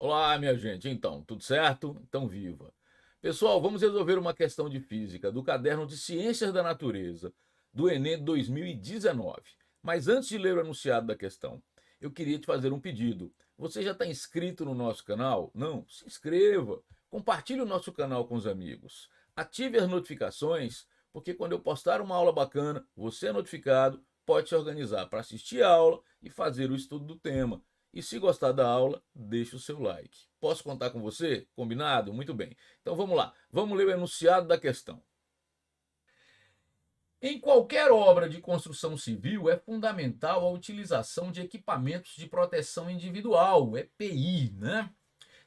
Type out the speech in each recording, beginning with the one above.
Olá, minha gente. Então, tudo certo? Então, viva. Pessoal, vamos resolver uma questão de física do caderno de Ciências da Natureza do Enem 2019. Mas antes de ler o enunciado da questão, eu queria te fazer um pedido. Você já está inscrito no nosso canal? Não? Se inscreva. Compartilhe o nosso canal com os amigos. Ative as notificações, porque quando eu postar uma aula bacana, você é notificado, pode se organizar para assistir a aula e fazer o estudo do tema. E se gostar da aula, deixe o seu like. Posso contar com você? Combinado? Muito bem. Então vamos lá. Vamos ler o enunciado da questão. Em qualquer obra de construção civil, é fundamental a utilização de equipamentos de proteção individual, EPI, né?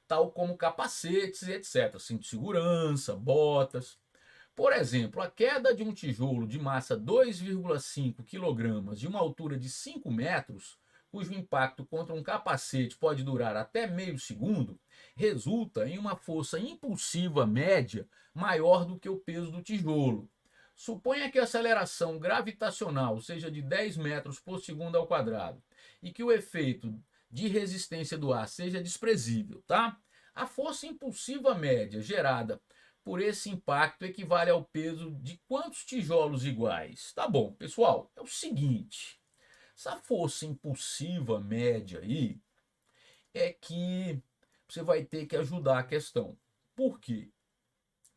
Tal como capacetes e etc. Cinto de segurança, botas. Por exemplo, a queda de um tijolo de massa 2,5 kg de uma altura de 5 metros, cujo impacto contra um capacete pode durar até meio segundo, resulta em uma força impulsiva média maior do que o peso do tijolo. Suponha que a aceleração gravitacional seja de 10 metros por segundo ao quadrado e que o efeito de resistência do ar seja desprezível, tá? A força impulsiva média gerada por esse impacto equivale ao peso de quantos tijolos iguais? Tá bom, pessoal, é o seguinte, essa força impulsiva média aí é que você vai ter que ajudar a questão. Por quê?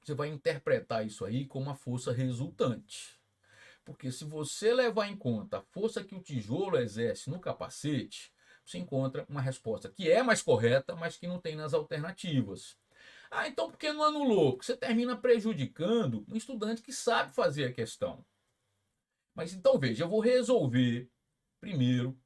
Você vai interpretar isso aí como uma força resultante. Porque se você levar em conta a força que o tijolo exerce no capacete, você encontra uma resposta que é mais correta, mas que não tem nas alternativas. Ah, então por que não anulou? Porque você termina prejudicando um estudante que sabe fazer a questão. Mas então veja, eu vou resolver primeiro,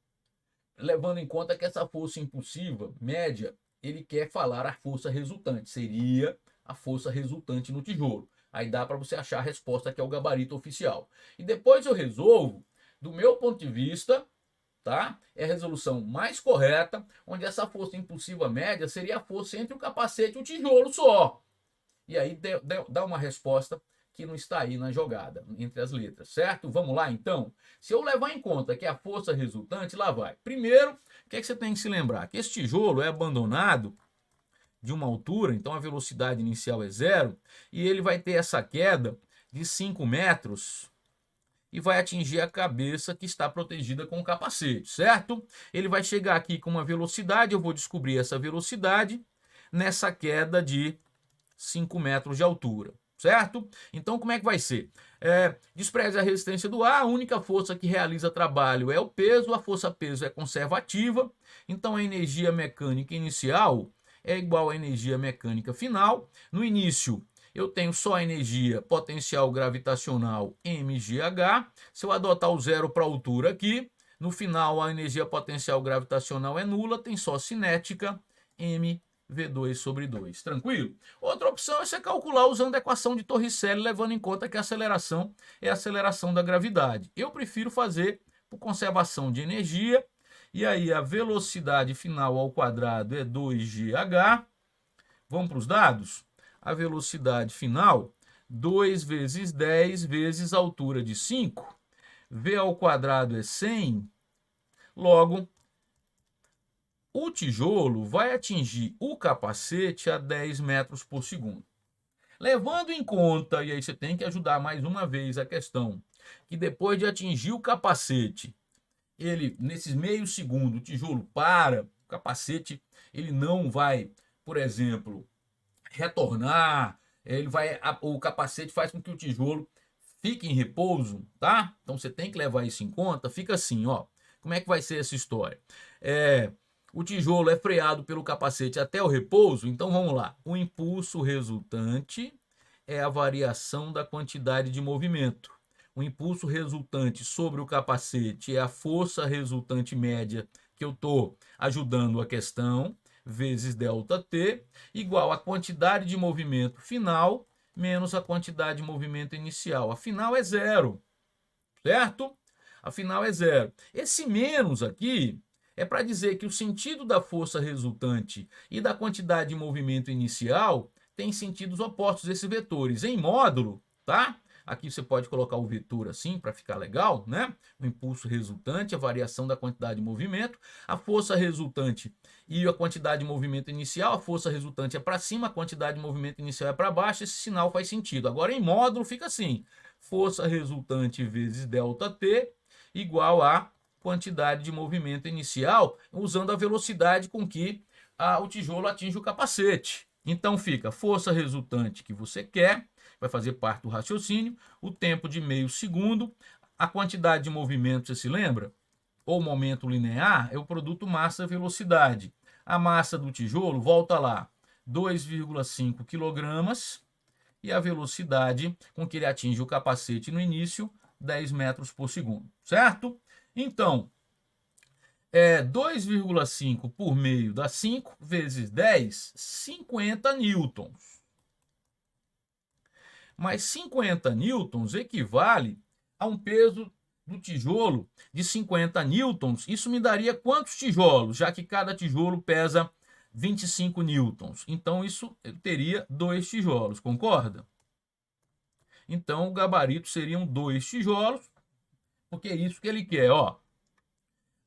levando em conta que essa força impulsiva média, ele quer falar a força resultante, seria a força resultante no tijolo. Aí dá para você achar a resposta que é o gabarito oficial. E depois eu resolvo, do meu ponto de vista, tá? É a resolução mais correta, onde essa força impulsiva média seria a força entre o capacete e o tijolo só. E aí dá uma resposta que não está aí na jogada, entre as letras, certo? Vamos lá então? Se eu levar em conta que a força resultante, lá vai. Primeiro, o que, é que você tem que se lembrar? Que esse tijolo é abandonado de uma altura, então a velocidade inicial é zero, e ele vai ter essa queda de 5 metros e vai atingir a cabeça que está protegida com o capacete, certo? Ele vai chegar aqui com uma velocidade, eu vou descobrir essa velocidade nessa queda de 5 metros de altura, certo? Então, como é que vai ser? Despreze a resistência do ar, a única força que realiza trabalho é o peso, a força-peso é conservativa, então a energia mecânica inicial é igual à energia mecânica final. No início, eu tenho só a energia potencial gravitacional mgh. Se eu adotar o zero para a altura aqui, no final a energia potencial gravitacional é nula, tem só cinética m V2 sobre 2. Tranquilo? Outra opção é você calcular usando a equação de Torricelli, levando em conta que a aceleração é a aceleração da gravidade. Eu prefiro fazer por conservação de energia, e aí a velocidade final ao quadrado é 2gh. Vamos para os dados? A velocidade final, 2 vezes 10 vezes a altura de 5. V ao quadrado é 100. Logo, o tijolo vai atingir o capacete a 10 metros por segundo. Levando em conta, e aí você tem que ajudar mais uma vez a questão, que depois de atingir o capacete, ele, nesses meio segundo, o tijolo para, o capacete, ele não vai, por exemplo, retornar, o capacete faz com que o tijolo fique em repouso, tá? Então você tem que levar isso em conta, fica assim, ó, como é que vai ser essa história? O tijolo é freado pelo capacete até o repouso, então vamos lá. O impulso resultante é a variação da quantidade de movimento. O impulso resultante sobre o capacete é a força resultante média que eu estou ajudando a questão, vezes ΔT, igual a quantidade de movimento final menos a quantidade de movimento inicial. Afinal é zero, certo? Afinal é zero. Esse menos aqui é para dizer que o sentido da força resultante e da quantidade de movimento inicial tem sentidos opostos esses vetores. Em módulo, tá? Aqui você pode colocar o vetor assim para ficar legal, né? O impulso resultante, a variação da quantidade de movimento, a força resultante e a quantidade de movimento inicial. A força resultante é para cima, a quantidade de movimento inicial é para baixo. Esse sinal faz sentido. Agora em módulo fica assim: força resultante vezes ΔT igual a quantidade de movimento inicial, usando a velocidade com que o tijolo atinge o capacete. Então fica força resultante que você quer, vai fazer parte do raciocínio, o tempo de meio segundo, a quantidade de movimento, você se lembra? Ou momento linear é o produto massa-velocidade. A massa do tijolo, volta lá, 2,5 kg, e a velocidade com que ele atinge o capacete no início, 10 metros por segundo, certo? Então, 2,5 por meio dá 5 vezes 10, 50 newtons. Mas 50 newtons equivale a um peso do tijolo de 50 newtons. Isso me daria quantos tijolos, já que cada tijolo pesa 25 newtons. Então, isso eu teria 2 tijolos, concorda? Então, o gabarito seriam 2 tijolos, porque é isso que ele quer, ó.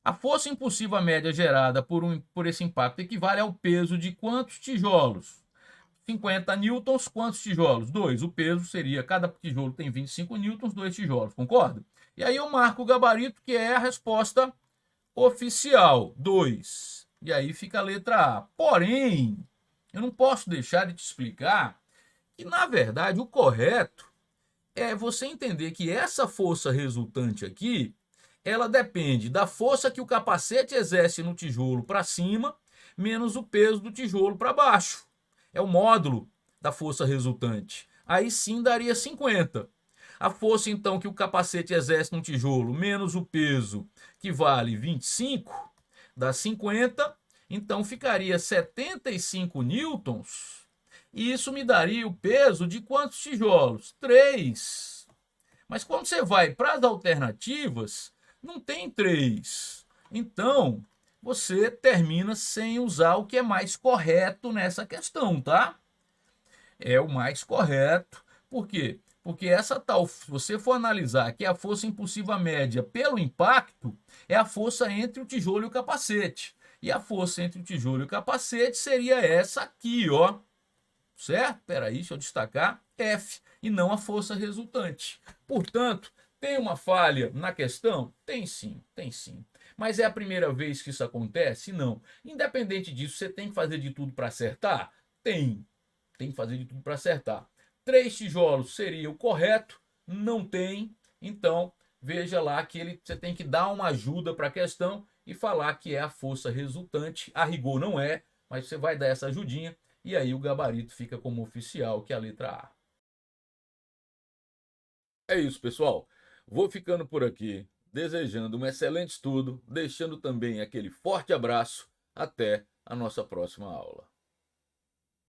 A força impulsiva média gerada por esse impacto equivale ao peso de quantos tijolos? 50 newtons, quantos tijolos? 2. O peso seria, cada tijolo tem 25 newtons, 2 tijolos, concorda? E aí eu marco o gabarito, que é a resposta oficial, 2. E aí fica a letra A. Porém, eu não posso deixar de te explicar que, na verdade, o correto é você entender que essa força resultante aqui, ela depende da força que o capacete exerce no tijolo para cima, menos o peso do tijolo para baixo. É o módulo da força resultante. Aí sim daria 50. A força, então, que o capacete exerce no tijolo, menos o peso, que vale 25, dá 50. Então ficaria 75 newtons. E isso me daria o peso de quantos tijolos? 3. Mas quando você vai para as alternativas, não tem 3. Então, você termina sem usar o que é mais correto nessa questão, tá? É o mais correto. Por quê? Porque essa tal, se você for analisar que a força impulsiva média pelo impacto é a força entre o tijolo e o capacete. E a força entre o tijolo e o capacete seria essa aqui, ó. Certo? Espera aí, deixa eu destacar. F, e não a força resultante. Portanto, tem uma falha na questão? Tem sim, tem sim. Mas é a primeira vez que isso acontece? Não. Independente disso, você tem que fazer de tudo para acertar? Tem. Tem que fazer de tudo para acertar. 3 tijolos seria o correto? Não tem. Então, veja lá que você tem que dar uma ajuda para a questão e falar que é a força resultante. A rigor não é, mas você vai dar essa ajudinha. E aí o gabarito fica como oficial, que é a letra A. É isso, pessoal. Vou ficando por aqui, desejando um excelente estudo, deixando também aquele forte abraço. Até a nossa próxima aula.